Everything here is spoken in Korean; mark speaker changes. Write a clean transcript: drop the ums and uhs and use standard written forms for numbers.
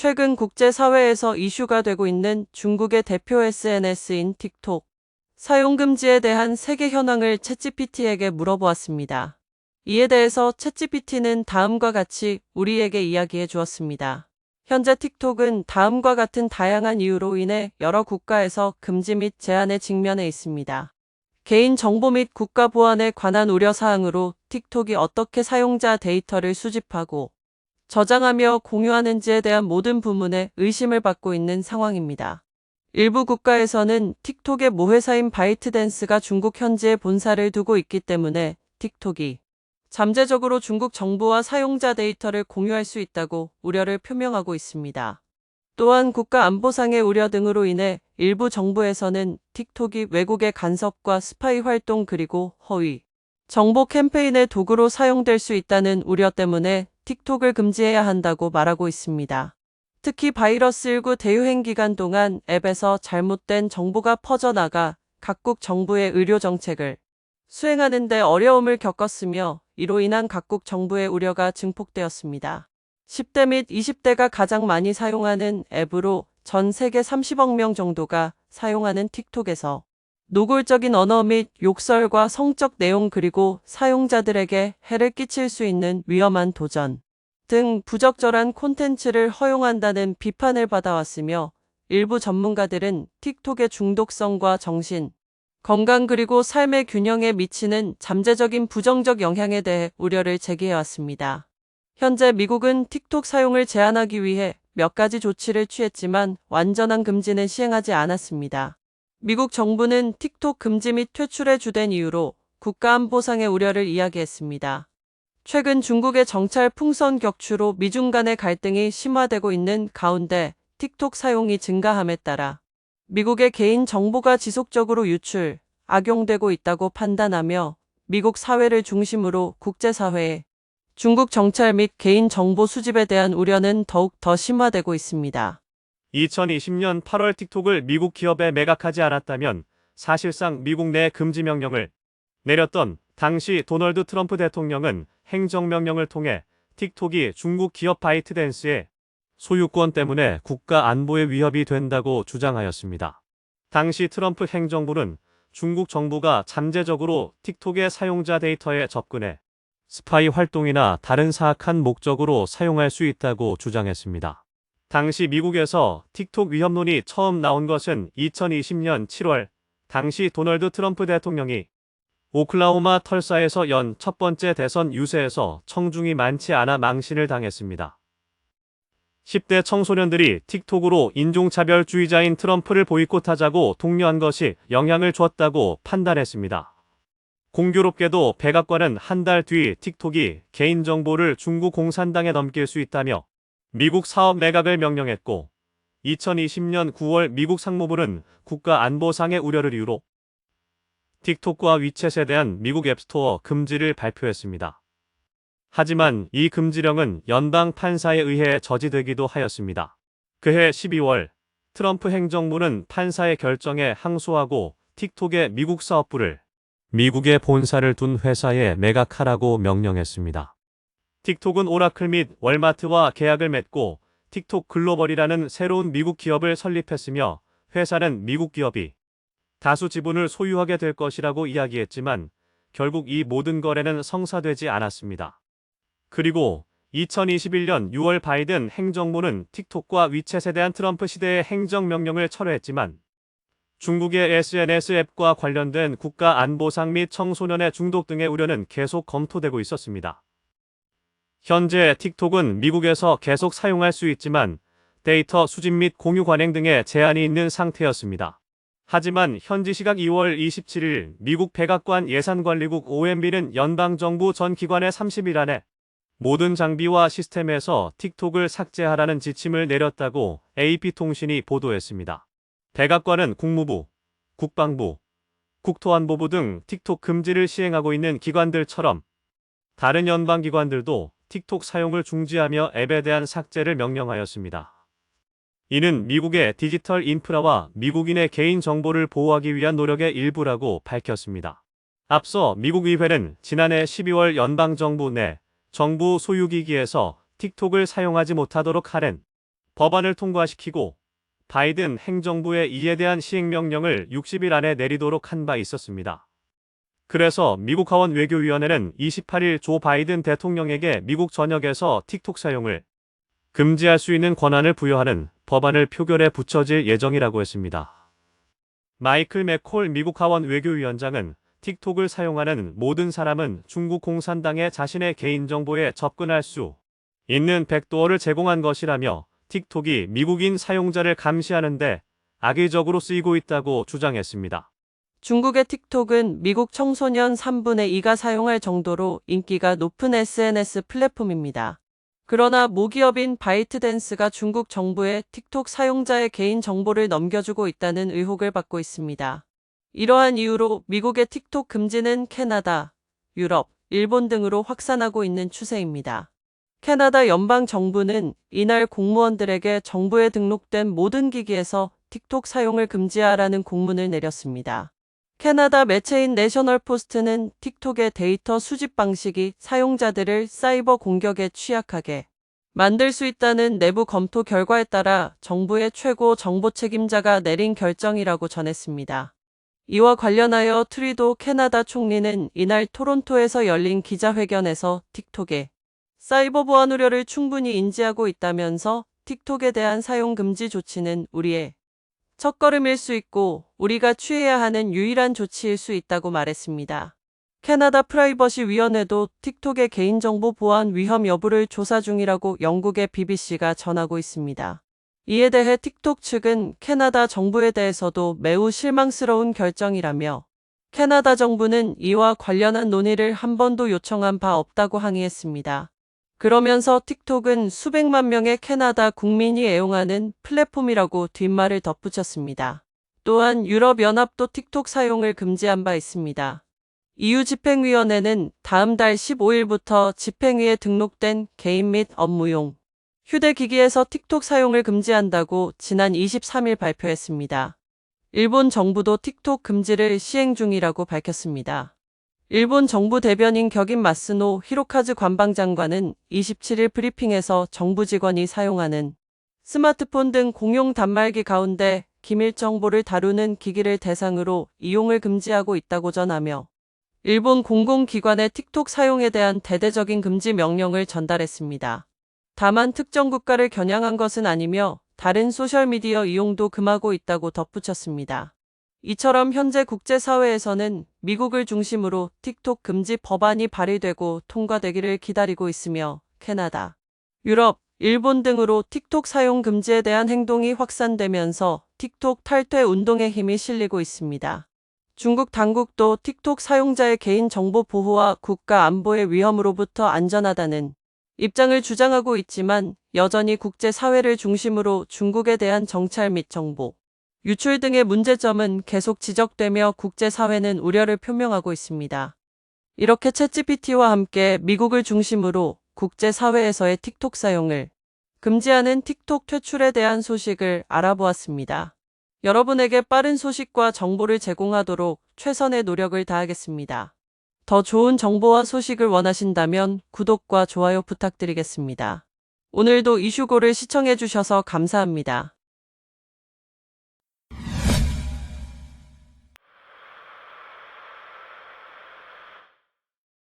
Speaker 1: 최근 국제사회에서 이슈가 되고 있는 중국의 대표 SNS인 틱톡 사용 금지에 대한 세계 현황을 챗GPT에게 물어보았습니다. 이에 대해서 챗GPT는 다음과 같이 우리에게 이야기해 주었습니다. 현재 틱톡은 다음과 같은 다양한 이유로 인해 여러 국가에서 금지 및 제한에 직면해 있습니다. 개인 정보 및 국가 보안에 관한 우려 사항으로 틱톡이 어떻게 사용자 데이터를 수집하고 저장하며 공유하는지에 대한 모든 부분에 의심을 받고 있는 상황입니다. 일부 국가에서는 틱톡의 모회사인 바이트댄스가 중국 현지에 본사를 두고 있기 때문에 틱톡이 잠재적으로 중국 정부와 사용자 데이터를 공유할 수 있다고 우려를 표명하고 있습니다. 또한 국가 안보상의 우려 등으로 인해 일부 정부에서는 틱톡이 외국의 간섭과 스파이 활동 그리고 허위 정보 캠페인의 도구로 사용될 수 있다는 우려 때문에 틱톡을 금지해야 한다고 말하고 있습니다. 특히 바이러스19 대유행 기간 동안 앱에서 잘못된 정보가 퍼져나가 각국 정부의 의료 정책을 수행하는 데 어려움을 겪었으며 이로 인한 각국 정부의 우려가 증폭되었습니다. 10대 및 20대가 가장 많이 사용하는 앱으로 전 세계 30억 명 정도가 사용하는 틱톡에서 노골적인 언어 및 욕설과 성적 내용 그리고 사용자들에게 해를 끼칠 수 있는 위험한 도전 등 부적절한 콘텐츠를 허용한다는 비판을 받아왔으며 일부 전문가들은 틱톡의 중독성과 정신, 건강 그리고 삶의 균형에 미치는 잠재적인 부정적 영향에 대해 우려를 제기해왔습니다. 현재 미국은 틱톡 사용을 제한하기 위해 몇 가지 조치를 취했지만 완전한 금지는 시행하지 않았습니다. 미국 정부는 틱톡 금지 및 퇴출에 주된 이유로 국가안보상의 우려를 이야기했습니다. 최근 중국의 정찰 풍선 격추로 미중 간의 갈등이 심화되고 있는 가운데 틱톡 사용이 증가함에 따라 미국의 개인 정보가 지속적으로 유출, 악용되고 있다고 판단하며 미국 사회를 중심으로 국제사회에 중국 정찰 및 개인 정보 수집에 대한 우려는 더욱 더 심화되고 있습니다.
Speaker 2: 2020년 8월 틱톡을 미국 기업에 매각하지 않았다면 사실상 미국 내 금지 명령을 내렸던 당시 도널드 트럼프 대통령은 행정명령을 통해 틱톡이 중국 기업 바이트댄스의 소유권 때문에 국가 안보에 위협이 된다고 주장하였습니다. 당시 트럼프 행정부는 중국 정부가 잠재적으로 틱톡의 사용자 데이터에 접근해 스파이 활동이나 다른 사악한 목적으로 사용할 수 있다고 주장했습니다. 당시 미국에서 틱톡 위협론이 처음 나온 것은 2020년 7월, 당시 도널드 트럼프 대통령이 오클라호마 털사에서 연 첫 번째 대선 유세에서 청중이 많지 않아 망신을 당했습니다. 10대 청소년들이 틱톡으로 인종차별주의자인 트럼프를 보이콧하자고 독려한 것이 영향을 줬다고 판단했습니다. 공교롭게도 백악관은 한 달 뒤 틱톡이 개인정보를 중국 공산당에 넘길 수 있다며 미국 사업 매각을 명령했고 2020년 9월 미국 상무부는 국가안보상의 우려를 이유로 틱톡과 위챗에 대한 미국 앱스토어 금지를 발표했습니다. 하지만 이 금지령은 연방 판사에 의해 저지되기도 하였습니다. 그해 12월 트럼프 행정부는 판사의 결정에 항소하고 틱톡의 미국 사업부를 미국에 본사를 둔 회사에 매각하라고 명령했습니다. 틱톡은 오라클 및 월마트와 계약을 맺고 틱톡 글로벌이라는 새로운 미국 기업을 설립했으며 회사는 미국 기업이 다수 지분을 소유하게 될 것이라고 이야기했지만 결국 이 모든 거래는 성사되지 않았습니다. 그리고 2021년 6월 바이든 행정부는 틱톡과 위챗에 대한 트럼프 시대의 행정명령을 철회했지만 중국의 SNS 앱과 관련된 국가 안보상 및 청소년의 중독 등의 우려는 계속 검토되고 있었습니다. 현재 틱톡은 미국에서 계속 사용할 수 있지만 데이터 수집 및 공유 관행 등의 제한이 있는 상태였습니다. 하지만 현지 시각 2월 27일 미국 백악관 예산관리국 OMB는 연방정부 전 기관에 30일 안에 모든 장비와 시스템에서 틱톡을 삭제하라는 지침을 내렸다고 AP통신이 보도했습니다. 백악관은 국무부, 국방부, 국토안보부 등 틱톡 금지를 시행하고 있는 기관들처럼 다른 연방기관들도 틱톡 사용을 중지하며 앱에 대한 삭제를 명령하였습니다. 이는 미국의 디지털 인프라와 미국인의 개인 정보를 보호하기 위한 노력의 일부라고 밝혔습니다. 앞서 미국 의회는 지난해 12월 연방정부 내 정부 소유기기에서 틱톡을 사용하지 못하도록 하는 법안을 통과시키고 바이든 행정부의 이에 대한 시행명령을 60일 안에 내리도록 한 바 있었습니다. 그래서 미국 하원 외교위원회는 28일 조 바이든 대통령에게 미국 전역에서 틱톡 사용을 금지할 수 있는 권한을 부여하는 법안을 표결에 붙여질 예정이라고 했습니다. 마이클 맥콜 미국 하원 외교위원장은 틱톡을 사용하는 모든 사람은 중국 공산당에 자신의 개인정보에 접근할 수 있는 백도어를 제공한 것이라며 틱톡이 미국인 사용자를 감시하는데 악의적으로 쓰이고 있다고 주장했습니다.
Speaker 1: 중국의 틱톡은 미국 청소년 3분의 2가 사용할 정도로 인기가 높은 SNS 플랫폼입니다. 그러나 모기업인 바이트댄스가 중국 정부에 틱톡 사용자의 개인 정보를 넘겨주고 있다는 의혹을 받고 있습니다. 이러한 이유로 미국의 틱톡 금지는 캐나다, 유럽, 일본 등으로 확산하고 있는 추세입니다. 캐나다 연방 정부는 이날 공무원들에게 정부에 등록된 모든 기기에서 틱톡 사용을 금지하라는 공문을 내렸습니다. 캐나다 매체인 내셔널 포스트는 틱톡의 데이터 수집 방식이 사용자들을 사이버 공격에 취약하게 만들 수 있다는 내부 검토 결과에 따라 정부의 최고 정보 책임자가 내린 결정이라고 전했습니다. 이와 관련하여 트리도 캐나다 총리는 이날 토론토에서 열린 기자회견에서 틱톡의 사이버 보안 우려를 충분히 인지하고 있다면서 틱톡에 대한 사용 금지 조치는 우리의 첫걸음일 수 있고 우리가 취해야 하는 유일한 조치일 수 있다고 말했습니다. 캐나다 프라이버시 위원회도 틱톡의 개인정보 보안 위험 여부를 조사 중이라고 영국의 BBC가 전하고 있습니다. 이에 대해 틱톡 측은 캐나다 정부에 대해서도 매우 실망스러운 결정이라며 캐나다 정부는 이와 관련한 논의를 한 번도 요청한 바 없다고 항의했습니다. 그러면서 틱톡은 수백만 명의 캐나다 국민이 애용하는 플랫폼이라고 뒷말을 덧붙였습니다. 또한 유럽연합도 틱톡 사용을 금지한 바 있습니다. EU 집행위원회는 다음 달 15일부터 집행위에 등록된 개인 및 업무용 휴대기기에서 틱톡 사용을 금지한다고 지난 23일 발표했습니다. 일본 정부도 틱톡 금지를 시행 중이라고 밝혔습니다. 일본 정부 대변인 격인 마스노 히로카즈 관방장관은 27일 브리핑에서 정부 직원이 사용하는 스마트폰 등 공용 단말기 가운데 기밀 정보를 다루는 기기를 대상으로 이용을 금지하고 있다고 전하며 일본 공공기관의 틱톡 사용에 대한 대대적인 금지 명령을 전달했습니다. 다만 특정 국가를 겨냥한 것은 아니며 다른 소셜미디어 이용도 금하고 있다고 덧붙였습니다. 이처럼 현재 국제사회에서는 미국을 중심으로 틱톡 금지 법안이 발의되고 통과되기를 기다리고 있으며 캐나다, 유럽, 일본 등으로 틱톡 사용 금지에 대한 행동이 확산되면서 틱톡 탈퇴 운동에 힘이 실리고 있습니다. 중국 당국도 틱톡 사용자의 개인 정보 보호와 국가 안보의 위험으로부터 안전하다는 입장을 주장하고 있지만 여전히 국제사회를 중심으로 중국에 대한 정찰 및 정보 유출 등의 문제점은 계속 지적되며 국제사회는 우려를 표명하고 있습니다. 이렇게 챗GPT와 함께 미국을 중심으로 국제사회에서의 틱톡 사용을 금지하는 틱톡 퇴출에 대한 소식을 알아보았습니다. 여러분에게 빠른 소식과 정보를 제공하도록 최선의 노력을 다하겠습니다. 더 좋은 정보와 소식을 원하신다면 구독과 좋아요 부탁드리겠습니다. 오늘도 이슈고를 시청해주셔서 감사합니다.